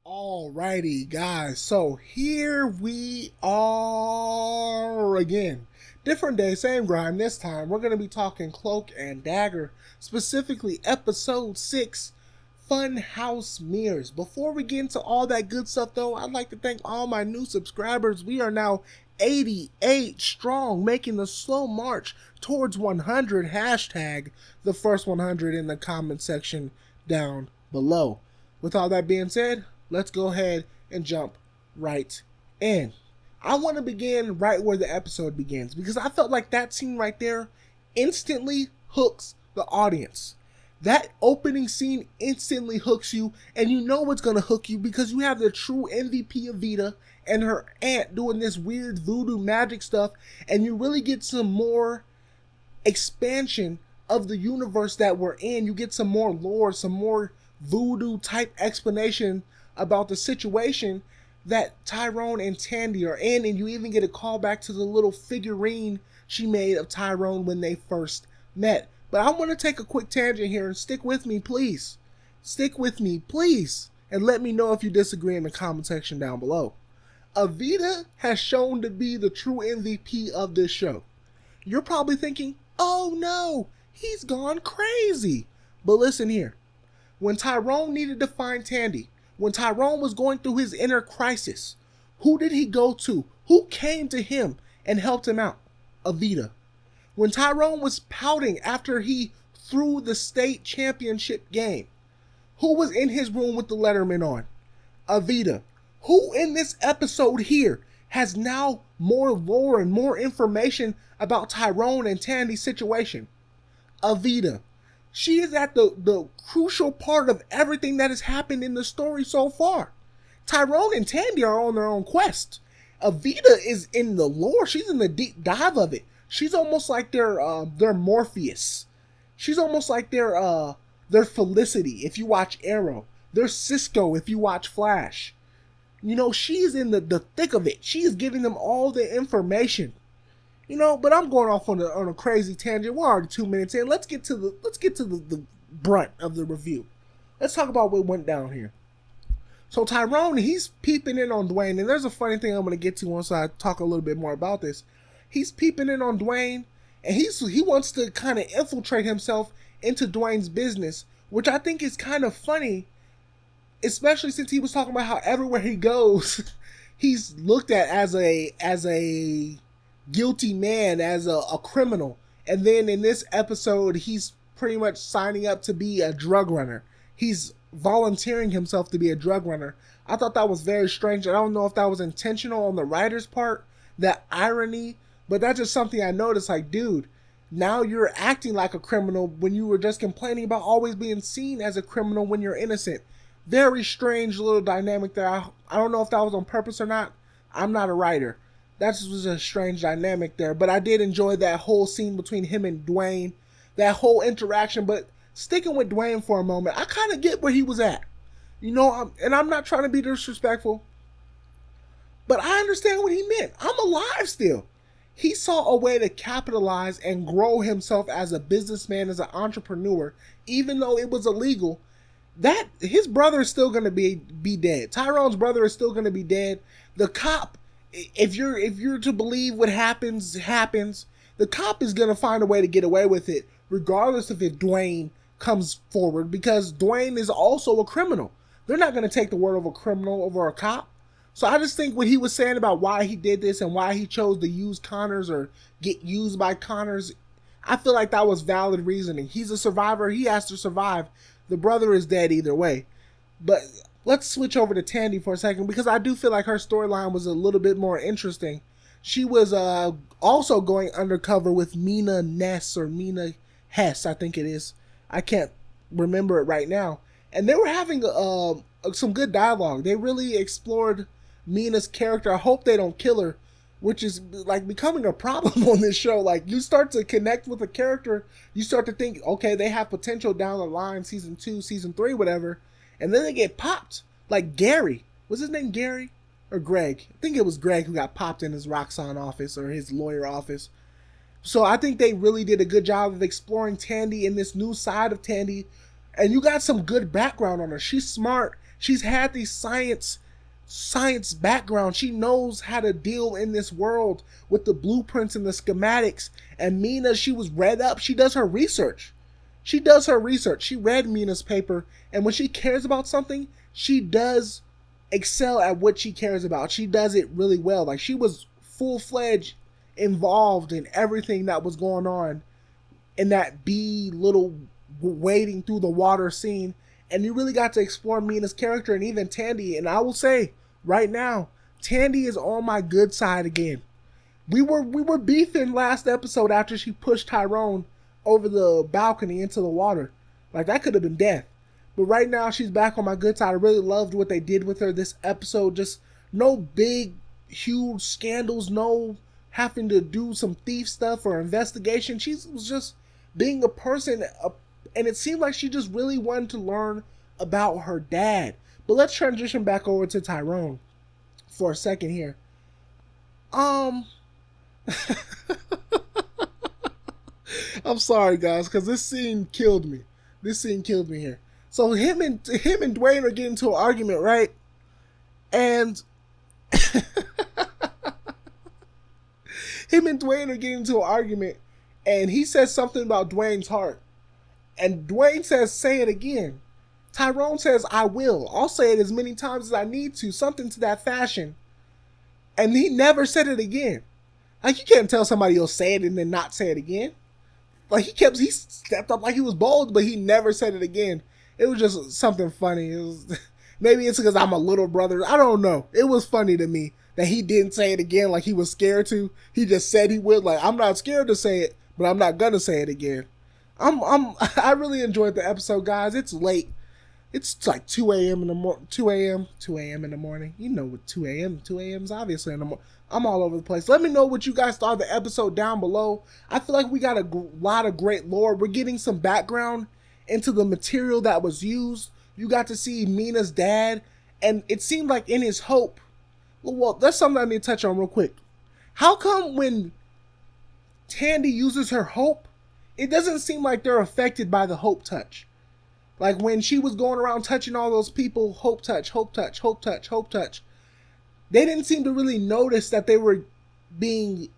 Alrighty, guys, so here we are again. Different day, same grind. This time we're going to be talking Cloak and Dagger, specifically episode 6, Funhouse Mirrors. Before we get into all that good stuff, though, I'd like to thank all my new subscribers. We are now 88 strong, making the slow march towards 100. Hashtag the first 100 in the comment section down below. With all that being said, let's go ahead and jump right in. I want to begin right where the episode begins because I felt like that scene right there instantly hooks the audience. That opening scene instantly hooks you, and you know it's going to hook you because you have the true MVP Evita and her aunt doing this weird voodoo magic stuff, and you really get some more expansion of the universe that we're in. You get some more lore, some more voodoo type explanation about the situation that Tyrone and Tandy are in, and you even get a call back to the little figurine she made of Tyrone when they first met. But I want to take a quick tangent here and stick with me, please. Stick with me, please, and let me know if you disagree in the comment section down below. Evita has shown to be the true MVP of this show. You're probably thinking, oh no, he's gone crazy. But listen here. When Tyrone needed to find Tandy, when Tyrone was going through his inner crisis, who did he go to? Who came to him and helped him out? Evita. When Tyrone was pouting after he threw the state championship game, who was in his room with the Letterman on? Evita. Who in this episode here has now more lore and more information about Tyrone and Tandy's situation? Evita. She is at the crucial part of everything that has happened in the story so far. Tyrone and Tandy are on their own quest. Evita is in the lore. She's in the deep dive of it. She's almost like their Morpheus. She's almost like their Felicity if you watch Arrow. Their Cisco if you watch Flash. You know, she's in the thick of it. She is giving them all the information. You know, but I'm going off on a crazy tangent. We're already 2 minutes in. Let's get to the brunt of the review. Let's talk about what went down here. So Tyrone, he's peeping in on Dwayne, and there's a funny thing I'm going to get to once I talk a little bit more about this. He's peeping in on Dwayne, and he wants to kind of infiltrate himself into Dwayne's business, which I think is kind of funny, especially since he was talking about how everywhere he goes, he's looked at as a guilty man, as a criminal. And then in this episode, he's pretty much signing up to be a drug runner. He's volunteering himself to be a drug runner. I thought that was very strange. I don't know if that was intentional on the writer's part, that irony, but that's just something I noticed. Like, dude, now you're acting like a criminal when you were just complaining about always being seen as a criminal when you're innocent. Very strange little dynamic there. I don't know if that was on purpose or not. I'm not a writer. That was a strange dynamic there. But I did enjoy that whole scene between him and Dwayne. That whole interaction. But sticking with Dwayne for a moment, I kind of get where he was at. You know, and I'm not trying to be disrespectful, but I understand what he meant. I'm alive still. He saw a way to capitalize and grow himself as a businessman, as an entrepreneur, even though it was illegal. That his brother is still going to be dead. Tyrone's brother is still going to be dead. The cop, if you're to believe what happens, the cop is going to find a way to get away with it, regardless of if Dwayne comes forward, because Dwayne is also a criminal. They're not going to take the word of a criminal over a cop. So I just think what he was saying about why he did this and why he chose to use Connors or get used by Connors, I feel like that was valid reasoning. He's a survivor. He has to survive. The brother is dead either way. But let's switch over to Tandy for a second, because I do feel like her storyline was a little bit more interesting. She was also going undercover with Mina Ness, or Mina Hess, I think it is. I can't remember it right now. And they were having some good dialogue. They really explored Mina's character. I hope they don't kill her, which is like becoming a problem on this show. Like, you start to connect with a character, you start to think, okay, they have potential down the line, season 2, season 3, whatever, and then they get popped. Like Gary. Was his name Gary? Or Greg? I think it was Greg who got popped in his Roxxon office, or his lawyer office. So I think they really did a good job of exploring Tandy and this new side of Tandy. And you got some good background on her. She's smart. She's had these science background. She knows how to deal in this world with the blueprints and the schematics. And Mina, she was read up. She does her research. She read Mina's paper, and when she cares about something, she does excel at what she cares about. She does it really well. Like, she was full-fledged involved in everything that was going on in that little wading through the water scene. And you really got to explore Mina's character and even Tandy. And I will say right now, Tandy is on my good side again. We were beefing last episode after she pushed Tyrone over the balcony into the water. Like, that could have been death. But right now, she's back on my good side. I really loved what they did with her this episode. Just no big, huge scandals. No having to do some thief stuff or investigation. She was just being a person. And it seemed like she just really wanted to learn about her dad. But let's transition back over to Tyrone for a second here. I'm sorry, guys, because this scene killed me. Here. So him and Dwayne are getting into an argument, right? And him and Dwayne are getting into an argument, and he says something about Dwayne's heart. And Dwayne says, say it again. Tyrone says, I will. I'll say it as many times as I need to. Something to that fashion. And he never said it again. Like, you can't tell somebody you'll say it and then not say it again. Like, he stepped up like he was bold, but he never said it again. It was just something funny. Maybe it's because I'm a little brother. I don't know. It was funny to me that he didn't say it again like he was scared to. He just said he would. Like, I'm not scared to say it, but I'm not gonna say it again. I really enjoyed the episode, guys. It's late. It's like 2 a.m. in the morning. 2 a.m. in the morning. You know what 2 a.m. 2 a.m. is obviously in the morning. I'm all over the place. Let me know what you guys thought of the episode down below. I feel like we got a lot of great lore. We're getting some background into the material that was used. You got to see Mina's dad, and it seemed like in his hope. Well, that's something I need to touch on real quick. How come when Tandy uses her hope, it doesn't seem like they're affected by the hope touch? Like, when she was going around touching all those people, hope touch, hope touch, hope touch, hope touch. They didn't seem to really notice that they were being,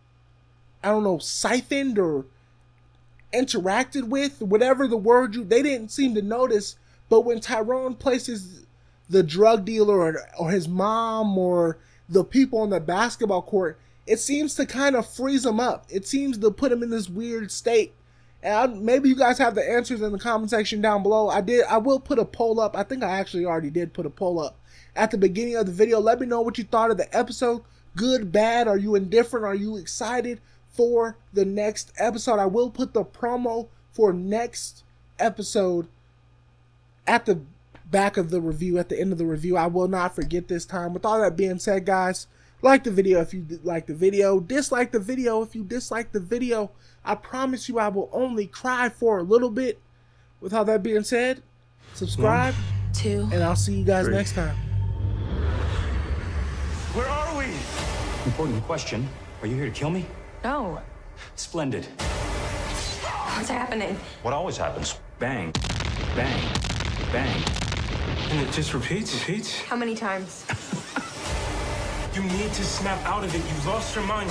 I don't know, siphoned or interacted with, whatever the word they didn't seem to notice. But when Tyrone places the drug dealer or his mom or the people on the basketball court, it seems to kind of freeze them up. It seems to put them in this weird state. And maybe you guys have the answers in the comment section down below. I will put a poll up. I think I actually already did put a poll up at the beginning of the video. Let me know what you thought of the episode. Good, bad, are you indifferent? Are you excited for the next episode? I will put the promo for next episode at the back of the review, at the end of the review. I will not forget this time. With all that being said, guys, like the video if you like the video. Dislike the video if you dislike the video. I promise you I will only cry for a little bit. With all that being said, subscribe. 1, 2, and I'll see you guys 3. Next time. Where are we? Important question. Are you here to kill me? No. Splendid. What's happening? What always happens. Bang, bang, bang. And it just repeats? How many times? You need to snap out of it. You've lost your mind.